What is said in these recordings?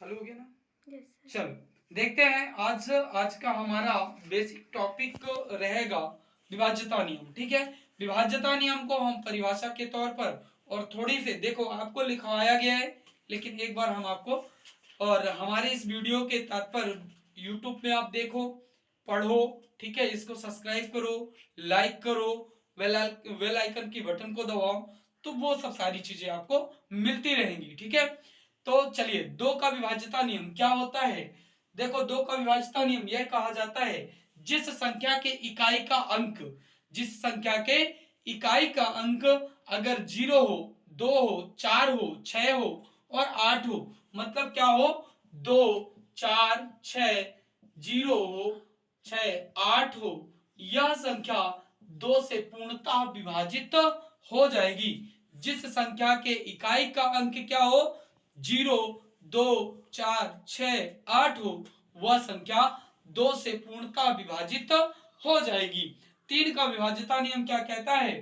चालू हो गया ना? यस चलो देखते हैं। आज का हमारा बेसिक टॉपिक रहेगा विभाज्यता नियम। ठीक है, विभाज्यता नियम को हम परिभाषा के तौर पर और थोड़ी से देखो आपको लिखवाया गया है, लेकिन एक बार हम आपको और हमारे इस वीडियो के तात्पर्य यूट्यूब में आप देखो, पढ़ो। ठीक है, इसको सब्सक्राइब करो, लाइक करो, बेल आइकन की बटन को दबाओ, तो वो सब सारी चीजें आपको मिलती रहेंगी। ठीक है, तो चलिए, दो का विभाज्यता नियम क्या होता है। देखो, दो का विभाज्यता नियम यह कहा जाता है जिस संख्या के इकाई का अंक, जिस संख्या के इकाई का अंक अगर 0 हो, 2 हो, 4 हो, 6 हो और 8 हो, मतलब क्या हो, 2, 4, 6, 0 हो, 6, 8 हो, यह संख्या 2 से पूर्णतः विभाजित हो जाएगी। जिस संख्या के इकाई का अंक क्या हो, 0, 2, 4, 6, 8 हो, वह संख्या 2 से पूर्णतः विभाजित हो जाएगी। 3 का विभाज्यता नियम क्या कहता है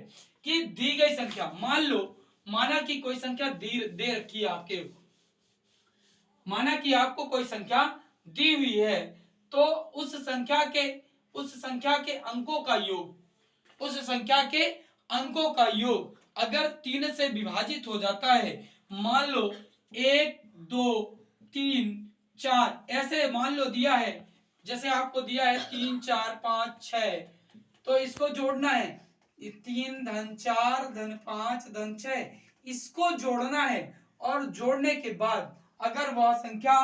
कि दी गई संख्या, मान लो, माना कि कोई संख्या दे रखी है आपके, माना कि आपको कोई संख्या दी हुई है, तो उस संख्या के अंकों का योग, उस संख्या के अंकों का योग अगर 3 से विभाजित हो जाता है, मान लो 1, 2, 3, 4 ऐसे मान लो दिया है, जैसे आपको दिया है 3, 4, 5, 6, तो इसको जोड़ना है, 3 धन 4 धन 5 धन 6, इसको जोड़ना है। और जोड़ने के बाद अगर वह संख्या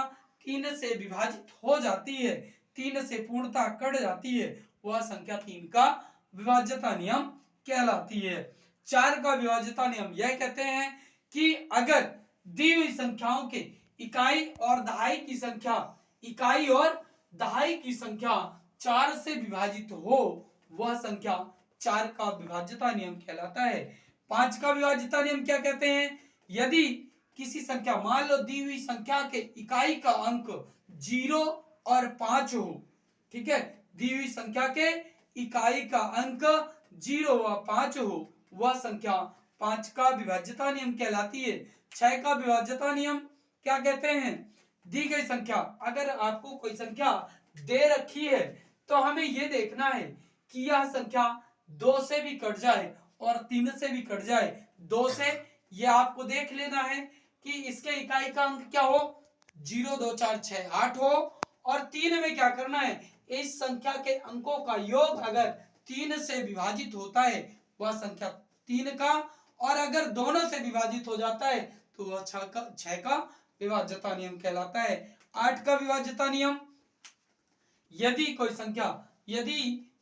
3 से विभाजित हो जाती है, 3 से पूर्णतः कट जाती है, वह संख्या 3 का विभाज्यता नियम कहलाती है। 4 का विभाज्यता नियम यह कहते हैं कि अगर दी हुई संख्याओं के इकाई और दहाई की संख्या, इकाई और दहाई की संख्या 4 से विभाजित हो, वह संख्या 4 का विभाज्यता नियम कहलाता है। 5 का विभाज्यता नियम क्या कहते हैं, यदि किसी संख्या, मान लो दी हुई संख्या के इकाई का अंक 0 और 5 हो, ठीक है, दी हुई संख्या के इकाई का अंक 0 व 5 हो, वह संख्या 5 का विभाज्यता नियम कहलाती है। 6 का विभाज्यता नियम क्या कहते हैं, दी गई संख्या, अगर आपको कोई संख्या दे रखी है, तो हमें यह देखना है कि यह संख्या 2 से भी कट जाए और 3 से भी कट जाए। 2 से यह आपको देख लेना है कि इसके इकाई का अंक क्या हो, 0, 2, 4, 6, 8 हो, और 3 में क्या करना है, इस संख्या के अंकों का योग अगर 3 से विभाजित होता है, वह संख्या 3 का, और अगर दोनों से विभाजित हो जाता है तो वह 6 का विभाज्यता नियम कहलाता है। 8 का विभाज्यता नियम, यदि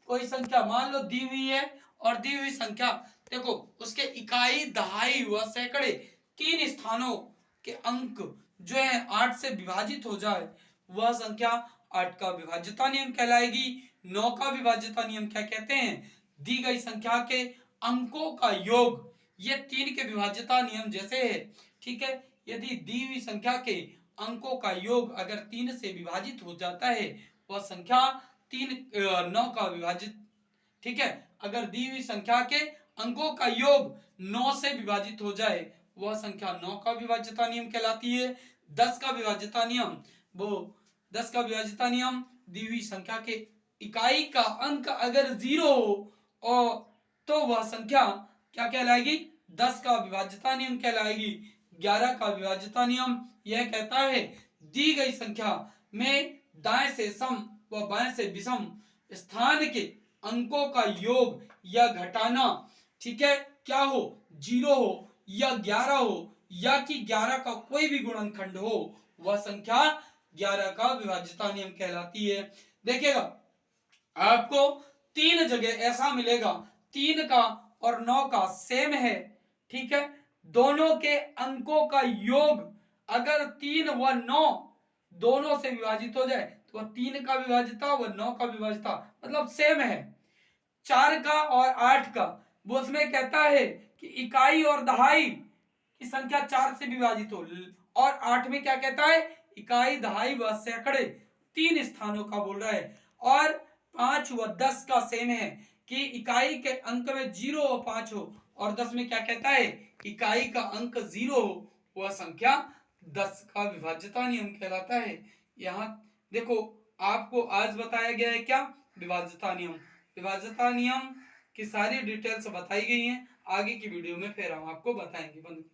कोई संख्या मान लो दी हुई है, और दी हुई संख्या, देखो उसके इकाई दहाई व सैकड़े 3 स्थानों के अंक जो है 8 से विभाजित हो जाए, वह संख्या 8 का विभाज्यता नियम कहलाएगी। 9 का विभाज्यता नियम क्या कहते हैं, दी गई संख्या के अंकों का योग, ये 3 के विभाज्यता नियम जैसे है। ठीक है, यदि दी हुई संख्या के अंकों का योग अगर 3 से विभाजित हो जाता है, वह संख्या 9 का विभाजित, ठीक है, अगर दी हुई संख्या के अंकों का योग 9 से विभाजित हो जाए, वह संख्या 9 का विभाज्यता नियम कहलाती है। 10 का विभाज्यता नियम, वो 10 का विभाज्यता नियम, दी हुई संख्या के इकाई का अंक अगर 0 हो और तो वह संख्या क्या कहलाएगी, 10 का विभाज्यता नियम कहलाएगी। 11 का विभाज्यता नियम यह कहता है, दी गई संख्या में दाएं से सम व बाएं से विषम स्थान के अंकों का योग या घटाना, ठीक है, क्या हो, 0 हो या 11 हो, या कि 11 का कोई भी गुणनखंड हो, वह संख्या 11 का विभाज्यता नियम कहलाती है। देखिएगा, आपको 3 जगह ऐसा मिलेगा, 3 का और 9 का सेम है, ठीक है, दोनों के अंकों का योग अगर 3 व 9 दोनों से विभाजित हो जाए, तो वह 3 का विभाज्यता व 9 का विभाज्यता मतलब सेम है। 4 का और 8 का, वो उसमें कहता है कि इकाई और दहाई की संख्या 4 से विभाजित हो, और 8 में क्या कहता है, इकाई दहाई व सैकड़े 3 स्थानों का बोल रहा है। और 5 व 10 का सेम है कि इकाई के अंक में 0 व 5 हो, और 10 में क्या कहता है, इकाई का अंक 0 हो, वह संख्या 10 का विभाज्यता नियम कहलाता है। यहाँ देखो आपको आज बताया गया है क्या, विभाज्यता नियम। विभाज्यता नियम की सारी डिटेल्स बताई गई हैं, आगे की वीडियो में फिर हम आपको बताएंगे। बंद।